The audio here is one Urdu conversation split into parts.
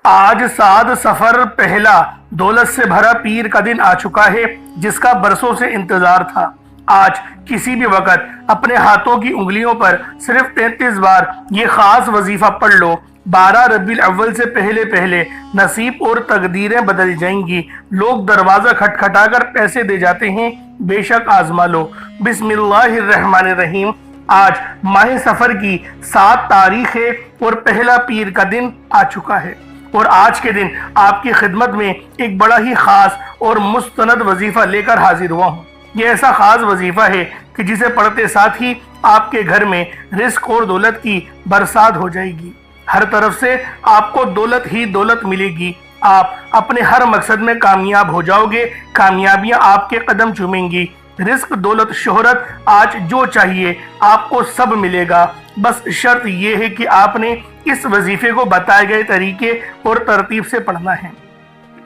آج سعد سفر پہلا دولت سے بھرا پیر کا دن آ چکا ہے جس کا برسوں سے انتظار تھا۔ آج کسی بھی وقت اپنے ہاتھوں کی انگلیوں پر صرف 33 بار یہ خاص وظیفہ پڑھ لو، 12 ربیع الاول سے پہلے پہلے نصیب اور تقدیریں بدل جائیں گی۔ لوگ دروازہ کھٹکھٹا کر پیسے دے جاتے ہیں، بے شک آزما لو۔ بسم اللہ الرحمن الرحیم۔ آج ماہ سفر کی 7 تاریخ ہے اور پہلا پیر کا دن آ چکا ہے، اور آج کے دن آپ کی خدمت میں ایک بڑا ہی خاص اور مستند وظیفہ لے کر حاضر ہوا ہوں۔ یہ ایسا خاص وظیفہ ہے کہ جسے پڑھتے ساتھ ہی آپ کے گھر میں رزق اور دولت کی برسات ہو جائے گی۔ ہر طرف سے آپ کو دولت ہی دولت ملے گی۔ آپ اپنے ہر مقصد میں کامیاب ہو جاؤ گے، کامیابیاں آپ کے قدم چومیں گی۔ رزق، دولت، شہرت، آج جو چاہیے آپ کو سب ملے گا۔ بس شرط یہ ہے کہ آپ نے اس وظیفے کو بتائے گئے طریقے اور ترتیب سے پڑھنا ہے،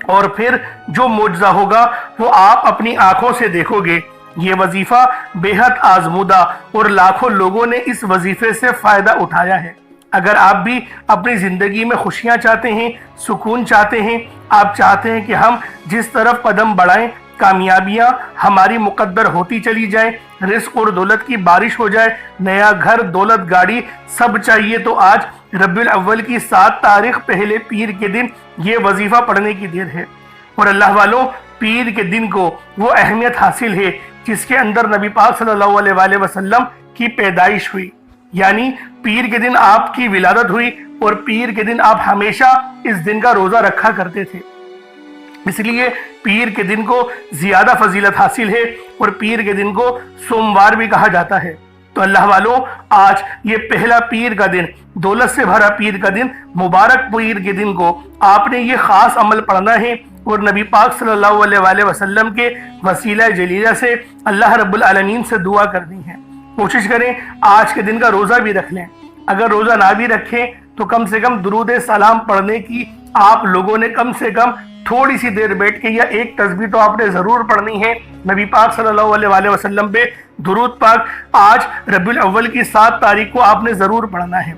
اور پھر جو معجزہ ہوگا وہ آپ اپنی آنکھوں سے دیکھو گے۔ یہ وظیفہ بے حد آزمودہ اور لاکھوں لوگوں نے اس وظیفے سے فائدہ اٹھایا ہے۔ اگر آپ بھی اپنی زندگی میں خوشیاں چاہتے ہیں، سکون چاہتے ہیں، آپ چاہتے ہیں کہ ہم جس طرف قدم بڑھائیں کامیابیاں ہماری مقدر ہوتی چلی جائیں، رزق اور دولت کی بارش ہو جائے، نیا گھر، دولت، گاڑی سب چاہیے، تو آج ربیع الاول کی 7 تاریخ پہلے پیر کے دن یہ وظیفہ پڑھنے کی دیر ہے۔ اور اللہ والوں، پیر کے دن کو وہ اہمیت حاصل ہے جس کے اندر نبی پاک صلی اللہ علیہ وآلہ وسلم کی پیدائش ہوئی، یعنی پیر کے دن آپ کی ولادت ہوئی، اور پیر کے دن آپ ہمیشہ اس دن کا روزہ رکھا کرتے تھے۔ اس لیے پیر کے دن کو زیادہ فضیلت حاصل ہے، اور پیر کے دن کو سوموار بھی کہا جاتا ہے۔ تو اللہ والوں، آج یہ پہلا پیر کا دن، دولت سے بھرا پیر کا دن، مبارک پیر کے دن کو آپ نے یہ خاص عمل پڑھنا ہے، اور نبی پاک صلی اللہ علیہ وآلہ وسلم کے وسیلہ جلیلہ سے اللہ رب العالمین سے دعا کرنی ہے۔ کوشش کریں آج کے دن کا روزہ بھی رکھ لیں، اگر روزہ نہ بھی رکھیں تو کم سے کم درود سلام پڑھنے کی آپ لوگوں نے کم سے کم تھوڑی سی دیر بیٹھ کے یا ایک تسبیح تو آپ نے ضرور پڑھنی ہے نبی پاک صلی اللہ علیہ وآلہ وسلم پہ درود پاک۔ آج ربیع الاول کی 7 تاریخ کو آپ نے ضرور پڑھنا ہے،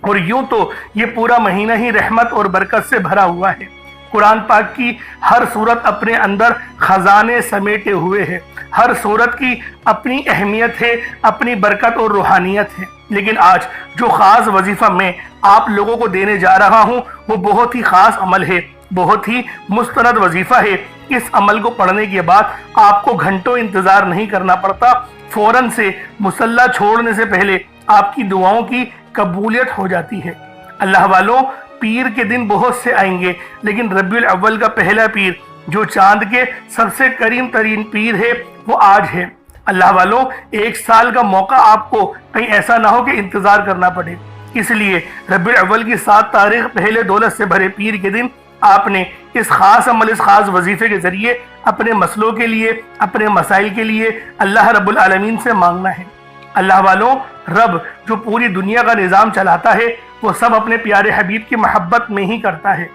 اور یوں تو یہ پورا مہینہ ہی رحمت اور برکت سے بھرا ہوا ہے۔ قرآن پاک کی ہر سورت اپنے اندر خزانے سمیٹے ہوئے ہے، ہر سورت کی اپنی اہمیت ہے، اپنی برکت اور روحانیت ہے، لیکن آج جو خاص وظیفہ میں آپ لوگوں کو دینے جا رہا ہوں وہ بہت ہی خاص عمل ہے، بہت ہی مستند وظیفہ ہے۔ اس عمل کو پڑھنے کے بعد آپ کو گھنٹوں انتظار نہیں کرنا پڑتا، فوراً سے مصلی چھوڑنے سے پہلے آپ کی دعاؤں کی قبولیت ہو جاتی ہے۔ اللہ والوں، پیر کے دن بہت سے آئیں گے، لیکن ربیع الاول کا پہلا پیر جو چاند کے سب سے قریب ترین پیر ہے وہ آج ہے۔ اللہ والوں، 1 سال کا موقع آپ کو کہیں ایسا نہ ہو کہ انتظار کرنا پڑے، اس لیے ربیع الاول کی 7 تاریخ پہلے دولت سے بھرے پیر کے دن آپ نے اس خاص عمل، اس خاص وظیفے کے ذریعے اپنے مسئلوں کے لیے، اپنے مسائل کے لیے اللہ رب العالمین سے مانگنا ہے۔ اللہ والوں، رب جو پوری دنیا کا نظام چلاتا ہے وہ سب اپنے پیارے حبیب کی محبت میں ہی کرتا ہے،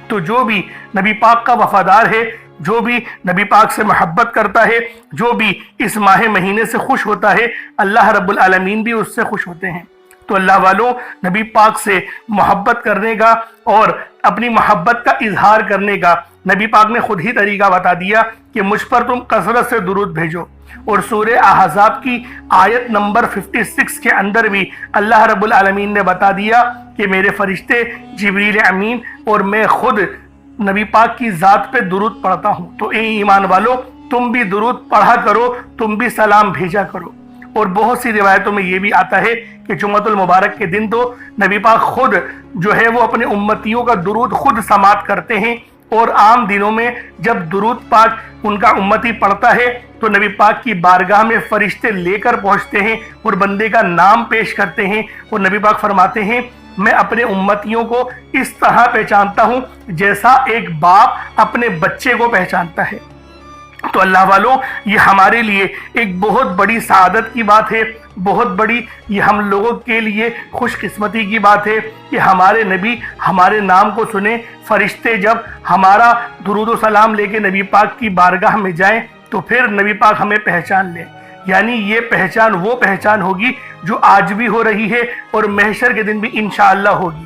تو جو بھی نبی پاک کا وفادار ہے، جو بھی نبی پاک سے محبت کرتا ہے، جو بھی اس ماہ مہینے سے خوش ہوتا ہے، اللہ رب العالمین بھی اس سے خوش ہوتے ہیں۔ تو اللہ والوں، نبی پاک سے محبت کرنے کا اور اپنی محبت کا اظہار کرنے کا نبی پاک نے خود ہی طریقہ بتا دیا کہ مجھ پر تم کثرت سے درود بھیجو، اور سورہ احزاب کی آیت نمبر 56 کے اندر بھی اللہ رب العالمین نے بتا دیا کہ میرے فرشتے جبریل امین اور میں خود نبی پاک کی ذات پہ درود پڑھتا ہوں، تو اے ایمان والو تم بھی درود پڑھا کرو، تم بھی سلام بھیجا کرو۔ اور بہت سی روایتوں میں یہ بھی آتا ہے کہ جمعۃ المبارک کے دن تو نبی پاک خود جو ہے وہ اپنے امتیوں کا درود خود سماعت کرتے ہیں، اور عام دنوں میں جب درود پاک ان کا امتی پڑھتا ہے تو نبی پاک کی بارگاہ میں فرشتے لے کر پہنچتے ہیں اور بندے کا نام پیش کرتے ہیں، اور نبی پاک فرماتے ہیں میں اپنے امتیوں کو اس طرح پہچانتا ہوں جیسا ایک باپ اپنے بچے کو پہچانتا ہے۔ تو اللہ والوں، یہ ہمارے لیے ایک بہت بڑی سعادت کی بات ہے، بہت بڑی یہ ہم لوگوں کے لیے خوش قسمتی کی بات ہے کہ ہمارے نبی ہمارے نام کو سنیں، فرشتے جب ہمارا درود و سلام لے کے نبی پاک کی بارگاہ میں جائیں تو پھر نبی پاک ہمیں پہچان لیں۔ یعنی یہ پہچان وہ پہچان ہوگی جو آج بھی ہو رہی ہے اور محشر کے دن بھی انشاءاللہ ہوگی۔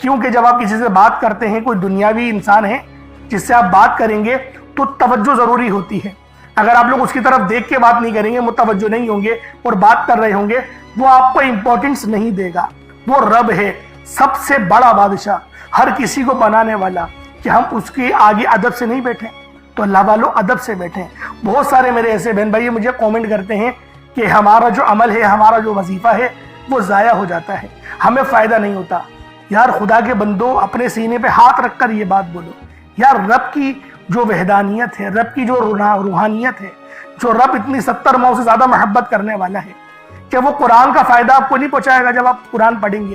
کیونکہ جب آپ کسی سے بات کرتے ہیں، کوئی دنیاوی انسان ہے جس سے آپ بات کریں گے تو توجہ ضروری ہوتی ہے۔ اگر آپ لوگ اس کی طرف دیکھ کے بات نہیں کریں گے، متوجہ نہیں ہوں گے اور بات کر رہے ہوں گے، وہ آپ کو امپورٹنس نہیں دے گا۔ وہ رب ہے، سب سے بڑا بادشاہ، ہر کسی کو بنانے والا، کہ ہم اس کے آگے ادب سے نہیں بیٹھیں۔ تو اللہ والوں ادب سے بیٹھیں۔ بہت سارے میرے ایسے بہن بھائی مجھے کومنٹ کرتے ہیں کہ ہمارا جو عمل ہے، ہمارا جو وظیفہ ہے وہ ضائع ہو جاتا ہے، ہمیں فائدہ نہیں ہوتا۔ یار خدا کے بندو، اپنے سینے پہ ہاتھ رکھ کر یہ بات بولو، یار رب کی جو وحدانیت ہے، رب کی جو روحانیت ہے، جو رب اتنی 70 ماؤں سے زیادہ محبت کرنے والا ہے، کہ وہ قرآن کا فائدہ آپ کو نہیں پہنچائے گا جب آپ قرآن پڑھیں گے۔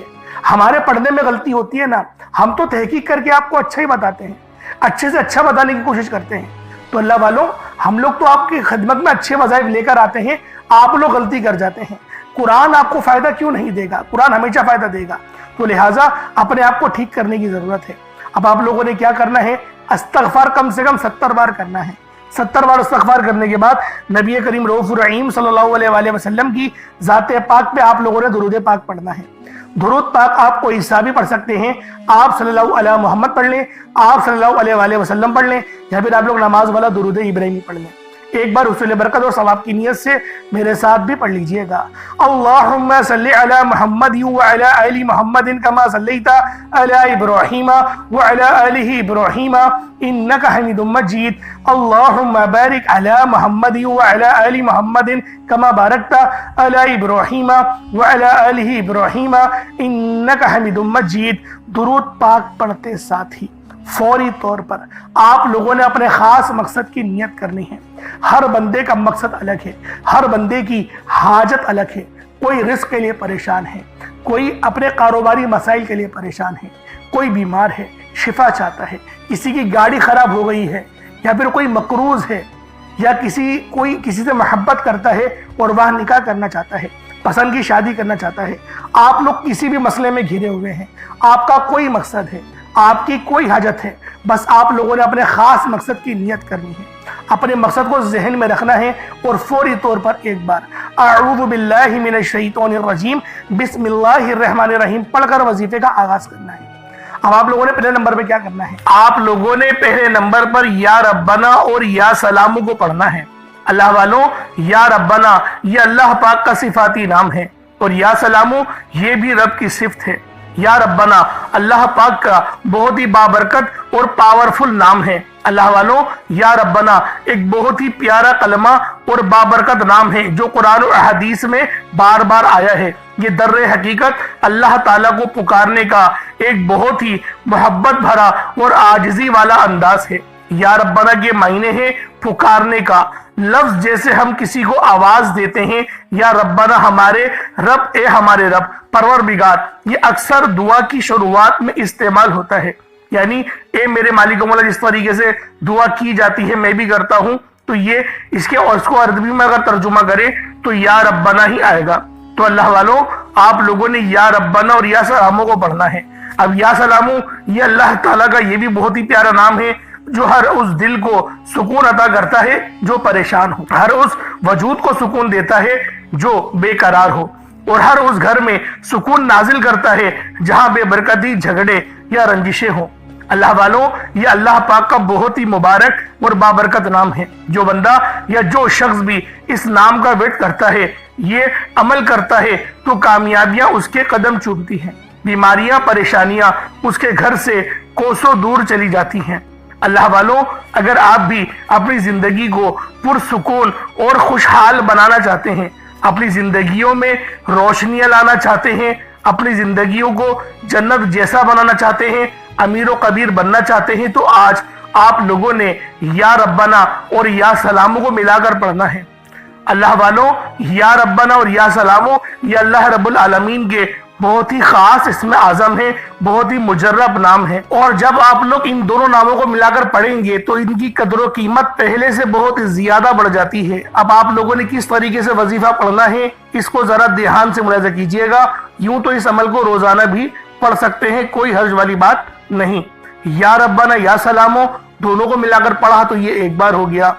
ہمارے پڑھنے میں غلطی ہوتی ہے نا، ہم تو تحقیق کر کے آپ کو اچھا ہی بتاتے ہیں، اچھے سے اچھا بتانے کی کوشش کرتے ہیں۔ تو اللہ والوں، ہم لوگ تو آپ کی خدمت میں اچھے وظائف لے کر آتے ہیں، آپ لوگ غلطی کر جاتے ہیں۔ قرآن آپ کو فائدہ کیوں نہیں دے گا؟ قرآن ہمیشہ فائدہ دے گا۔ تو لہٰذا اپنے آپ کو ٹھیک کرنے کی ضرورت ہے۔ اب آپ لوگوں نے کیا کرنا ہے؟ استغفار کم سے کم 70 بار کرنا ہے۔ 70 بار استغفار کرنے کے بعد نبی کریم رؤوف الرحیم صلی اللہ علیہ وآلہ وسلم کی ذات پاک پہ آپ لوگوں نے درود پاک پڑھنا ہے۔ درود پاک آپ کو عیسیٰ بھی پڑھ سکتے ہیں، آپ صلی اللہ علیہ محمد پڑھ لیں، آپ صلی اللہ علیہ وآلہ وسلم پڑھ لیں، یا پھر آپ لوگ نماز والا درود ابراہیمی پڑھ لیں۔ ایک بار حصول برکت اور ثواب کی نیت سے میرے ساتھ بھی پڑھ لیجئے گا۔ اللہم صلی علی محمد وعلی آل محمد کما صلیت علی ابراہیم وعلی آل ابراہیم انک حمید مجید۔ اللہم بارک علی محمد وعلی آل محمد کما بارکت علی ابراہیم وعلی آل ابراہیم انک حمید مجید۔ درود پاک پڑھتے ساتھ ہی فوری طور پر آپ لوگوں نے اپنے خاص مقصد کی نیت کرنی ہے۔ ہر بندے کا مقصد الگ ہے، ہر بندے کی حاجت الگ ہے۔ کوئی رزق کے لیے پریشان ہے، کوئی اپنے کاروباری مسائل کے لیے پریشان ہے، کوئی بیمار ہے، شفا چاہتا ہے، کسی کی گاڑی خراب ہو گئی ہے، یا پھر کوئی مقروض ہے، یا کوئی کسی سے محبت کرتا ہے اور وہاں نکاح کرنا چاہتا ہے، پسند کی شادی کرنا چاہتا ہے۔ آپ لوگ کسی بھی مسئلے میں گھرے ہوئے ہیں، آپ کا کوئی مقصد ہے، آپ کی کوئی حاجت ہے، بس آپ لوگوں نے اپنے خاص مقصد کی نیت کرنی ہے، اپنے مقصد کو ذہن میں رکھنا ہے، اور فوری طور پر ایک بار اعوذ باللہ من الشیطان الرجیم بسم اللہ الرحمن الرحیم پڑھ کر وظیفے کا آغاز کرنا ہے۔ اب آپ لوگوں نے پہلے نمبر پہ کیا کرنا ہے؟ آپ لوگوں نے پہلے نمبر پر یا ربنا اور یا سلامو کو پڑھنا ہے۔ اللہ والوں، یا ربنا یہ اللہ پاک کا صفاتی نام ہے، اور یا سلامو یہ بھی رب کی صفت ہے۔ یا ربنا اللہ پاک کا بہت ہی بابرکت اور پاورفل نام ہے۔ اللہ والوں، یا ربنا ایک بہت ہی پیارا کلمہ اور بابرکت نام ہے جو قرآن و حدیث میں بار بار آیا ہے۔ یہ در حقیقت اللہ تعالیٰ کو پکارنے کا ایک بہت ہی محبت بھرا اور عاجزی والا انداز ہے۔ یا ربنا کے معنی ہے پکارنے کا۔ لفظ جیسے ہم کسی کو آواز دیتے ہیں، یا ربنا ہمارے رب، اے ہمارے رب، پروردگار، یہ اکثر دعا کی شروعات میں استعمال ہوتا ہے۔ یعنی اے میرے مالک و مولا، جس طریقے سے دعا کی جاتی ہے میں بھی کرتا ہوں، تو یہ اس کو عربی میں اگر ترجمہ کرے تو یا ربنا ہی آئے گا۔ تو اللہ والوں، آپ لوگوں نے یا ربنا اور یا سلامو کو پڑھنا ہے۔ اب یا سلامو یہ اللہ تعالیٰ کا یہ بھی بہت ہی پیارا نام ہے جو ہر اس دل کو سکون عطا کرتا ہے جو پریشان ہو، ہر اس وجود کو سکون دیتا ہے جو بے قرار ہو، اور ہر اس گھر میں سکون نازل کرتا ہے جہاں بے برکتی، جھگڑے یا رنجشیں ہوں۔ اللہ والوں، یہ اللہ پاک کا بہت ہی مبارک اور بابرکت نام ہے۔ جو بندہ یا جو شخص بھی اس نام کا ورد کرتا ہے، یہ عمل کرتا ہے، تو کامیابیاں اس کے قدم چومتی ہیں، بیماریاں، پریشانیاں اس کے گھر سے کوسوں دور چلی جاتی ہیں۔ اللہ والوں، اگر آپ بھی اپنی زندگی کو پرسکون اور خوشحال بنانا چاہتے ہیں، اپنی زندگیوں میں روشنیاں لانا چاہتے ہیں، اپنی زندگیوں کو جنت جیسا بنانا چاہتے ہیں، امیر و کبیر بننا چاہتے ہیں، تو آج آپ لوگوں نے یا ربنا اور یا سلامو کو ملا کر پڑھنا ہے۔ اللہ والوں، یا ربنا اور یا سلامو یہ اللہ رب العالمین کے بہت ہی خاص اسم اعظم ہے، بہت ہی مجرب نام ہے، اور جب آپ لوگ ان دونوں ناموں کو ملا کر پڑھیں گے تو ان کی قدر و قیمت پہلے سے بہت زیادہ بڑھ جاتی ہے۔ اب آپ لوگوں نے کس طریقے سے وظیفہ پڑھنا ہے اس کو ذرا دھیان سے ملاحظہ کیجئے گا۔ یوں تو اس عمل کو روزانہ بھی پڑھ سکتے ہیں، کوئی حرج والی بات نہیں۔ یا ربنا یا سلامو دونوں کو ملا کر پڑھا تو یہ ایک بار ہو گیا،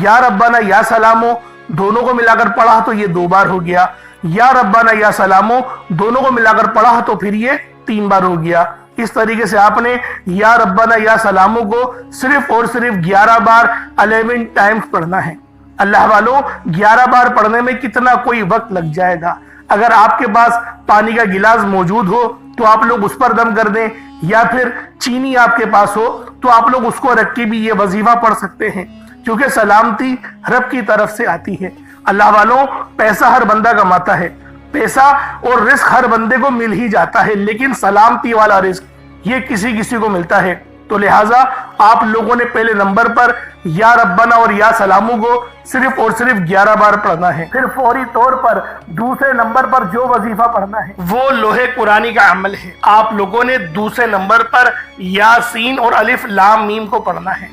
یا ربنا یا سلامو دونوں کو ملا کر پڑھا تو یہ 2 بار ہو گیا، یا ربنا یا سلامو دونوں کو ملا کر پڑھا تو پھر یہ 3 بار ہو گیا، اس طریقے سے آپ نے یا ربنا یا سلامو کو صرف اور صرف 11 بار 11 ٹائمز پڑھنا ہے۔ اللہ والوں 11 بار پڑھنے میں کتنا کوئی وقت لگ جائے گا۔ اگر آپ کے پاس پانی کا گلاس موجود ہو تو آپ لوگ اس پر دم کر دیں، یا پھر چینی آپ کے پاس ہو تو آپ لوگ اس کو رکھ کے بھی یہ وظیفہ پڑھ سکتے ہیں، کیونکہ سلامتی رب کی طرف سے آتی ہے۔ اللہ والوں پیسہ ہر بندہ کماتا ہے، پیسہ اور رزق ہر بندے کو مل ہی جاتا ہے، لیکن سلامتی والا رزق یہ کسی کسی کو ملتا ہے۔ تو لہٰذا آپ لوگوں نے پہلے نمبر پر یا ربنا اور یا سلامو کو صرف اور صرف 11 بار پڑھنا ہے۔ پھر فوری طور پر دوسرے نمبر پر جو وظیفہ پڑھنا ہے وہ لوح قرآنی کا عمل ہے۔ آپ لوگوں نے دوسرے نمبر پر یاسین اور الف لام میم کو پڑھنا ہے۔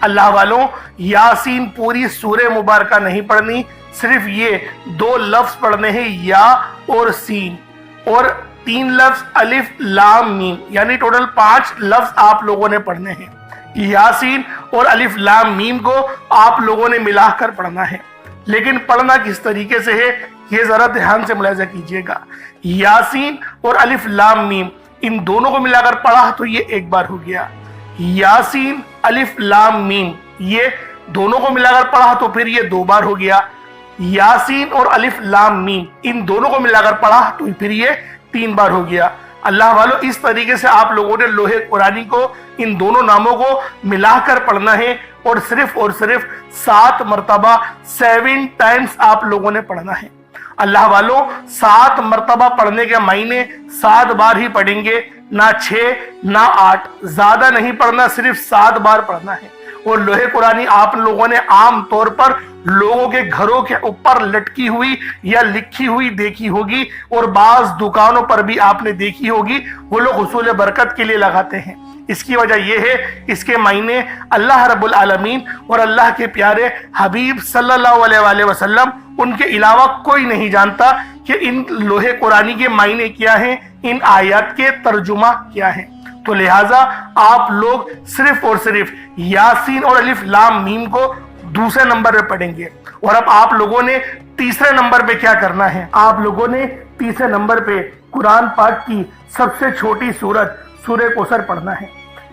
اللہ والوں یاسین پوری سورہ مبارکہ نہیں پڑھنی، صرف یہ 2 لفظ پڑھنے ہیں، یا اور سین، اور 3 لفظ الف لام میم، یعنی ٹوٹل 5 لفظ آپ لوگوں نے پڑھنے ہیں۔ یاسین اور الف لام میم کو آپ لوگوں نے ملا کر پڑھنا ہے، لیکن پڑھنا کس طریقے سے ہے یہ ذرا دھیان سے ملاحظہ کیجئے گا۔ یاسین اور الف لام میم ان دونوں کو ملا کر پڑھا تو یہ ایک بار ہو گیا، یاسین الف لام میم یہ دونوں کو ملا کر پڑھا تو پھر یہ 2 بار ہو گیا، یاسین اور الف لام میم ان دونوں کو ملا کر پڑھا تو پھر یہ 3 بار ہو گیا۔ اللہ والوں اس طریقے سے آپ لوگوں نے لوح قرآنی کو ان دونوں ناموں کو ملا کر پڑھنا ہے، اور صرف 7 مرتبہ 7 ٹائمز آپ لوگوں نے پڑھنا ہے۔ اللہ والوں 7 مرتبہ پڑھنے کے معنی 7 بار ہی پڑھیں گے، نہ 6 نہ 8، زیادہ نہیں پڑھنا، صرف 7 بار پڑھنا ہے۔ اور لوح قرآنی آپ لوگوں نے عام طور پر لوگوں کے گھروں کے اوپر لٹکی ہوئی یا لکھی ہوئی دیکھی ہوگی، اور بعض دکانوں پر بھی آپ نے دیکھی ہوگی، وہ لوگ حصول برکت کے لیے لگاتے ہیں۔ اس کی وجہ یہ ہے اس کے معنی اللہ رب العالمین اور اللہ کے پیارے حبیب صلی اللہ علیہ وآلہ وسلم ان کے علاوہ کوئی نہیں جانتا کہ ان لوح قرآنی کے معنی کیا ہیں، ان آیات کے ترجمہ کیا ہیں۔ تو لہٰذا آپ لوگ صرف اور صرف یاسین اور الف لام میم کو دوسرے نمبر پہ پڑھیں گے۔ اور اب آپ لوگوں نے تیسرے نمبر پہ کیا کرنا ہے؟ آپ لوگوں نے تیسرے نمبر پہ قرآن پاک کی سب سے چھوٹی سورت سورہ کوثر پڑھنا ہے۔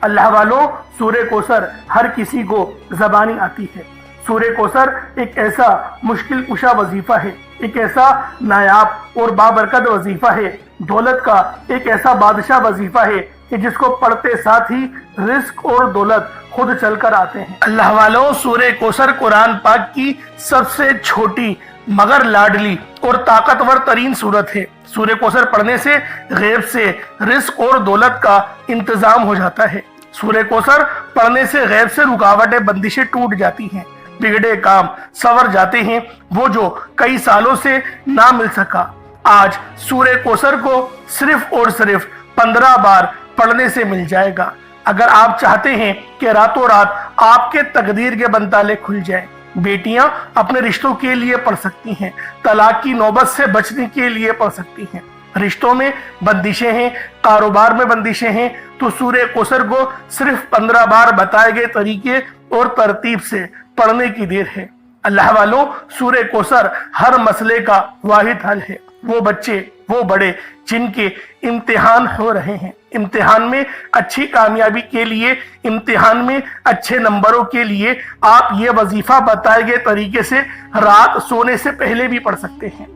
اللہ والوں سورہ کوثر ہر کسی کو زبانی آتی ہے۔ سورہ کوثر ایک ایسا مشکل کشا وظیفہ ہے، ایک ایسا نایاب اور بابرکت وظیفہ ہے، دولت کا ایک ایسا بادشاہ وظیفہ ہے کہ جس کو پڑھتے ساتھ ہی رزق اور دولت خود چل کر آتے ہیں۔ اللہ والوں سورہ کوثر قرآن پاک کی سب سے چھوٹی مگر لاڈلی اور طاقتور ترین سورت ہے۔ سورہ کوثر پڑھنے سے غیب سے رزق اور دولت کا انتظام ہو جاتا ہے۔ سورہ کوثر پڑھنے سے غیب سے رکاوٹیں بندشیں ٹوٹ جاتی ہیں، بگڑے کام سنور جاتے ہیں، وہ جو کئی سالوں سے نہ مل سکا آج سورہ کوثر کو صرف اور صرف 15 بار پڑھنے سے مل جائے گا۔ اگر آپ چاہتے ہیں کہ راتوں رات آپ کے تقدیر کے بنتالے کھل جائیں، بیٹیاں اپنے رشتوں کے لیے پڑھ سکتی ہیں، طلاق کی نوبت سے بچنے کے لیے پڑھ سکتی ہیں، رشتوں میں بندشیں ہیں، کاروبار میں بندشیں ہیں، تو سورہ کوثر کو صرف 15 بار بتائے گئے طریقے اور ترتیب سے پڑھنے کی دیر ہے۔ اللہ والوں سورہ کوثر ہر مسئلے کا واحد حل ہے۔ وہ بچے وہ بڑے جن کے امتحان ہو رہے ہیں، امتحان میں اچھی کامیابی کے لیے، امتحان میں اچھے نمبروں کے لیے آپ یہ وظیفہ بتائے گئے طریقے سے رات سونے سے پہلے بھی پڑھ سکتے ہیں۔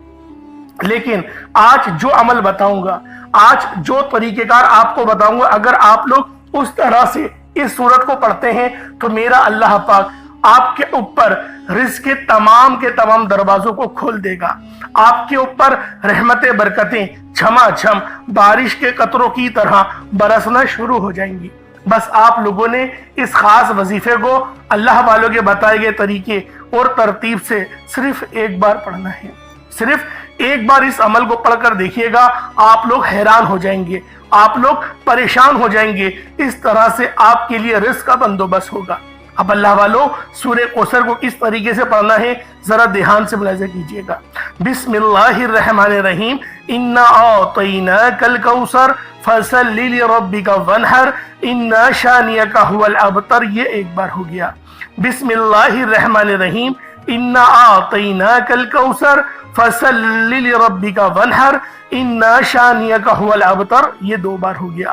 لیکن آج جو عمل بتاؤں گا، آج جو طریقہ کار آپ کو بتاؤں گا، اگر آپ لوگ اس طرح سے اس سورت کو پڑھتے ہیں تو میرا اللہ پاک آپ کے اوپر رزق کے تمام دروازوں کو کھول دے گا۔ آپ کے اوپر رحمتیں برکتیں جھما جھم بارش کے قطروں کی طرح برسنا شروع ہو جائیں گی۔ بس آپ لوگوں نے اس خاص وظیفے کو اللہ والوں کے بتائے گئے طریقے اور ترتیب سے صرف ایک بار پڑھنا ہے۔ صرف ایک بار اس عمل کو پڑھ کر دیکھیے گا، آپ لوگ حیران ہو جائیں گے، آپ لوگ پریشان ہو جائیں گے، اس طرح سے آپ کے لیے رزق کا بندوبست ہوگا۔ اب اللہ والوں سورہ کوثر کو کس طریقے سے پڑھنا ہے ذرا دھیان سے ملاحظہ کیجئے گا۔ بسم اللہ الرحمن الرحیم، انا اعطیناک الکوثر فصل لربک وانحر ان شانئک هو الابتر، یہ ایک بار ہو گیا۔ بسم اللہ الرحمن الرحیم، انا اعطیناک الکوثر فصل لربک وانحر ان شانئک هو الابتر، یہ 2 بار ہو گیا۔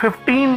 15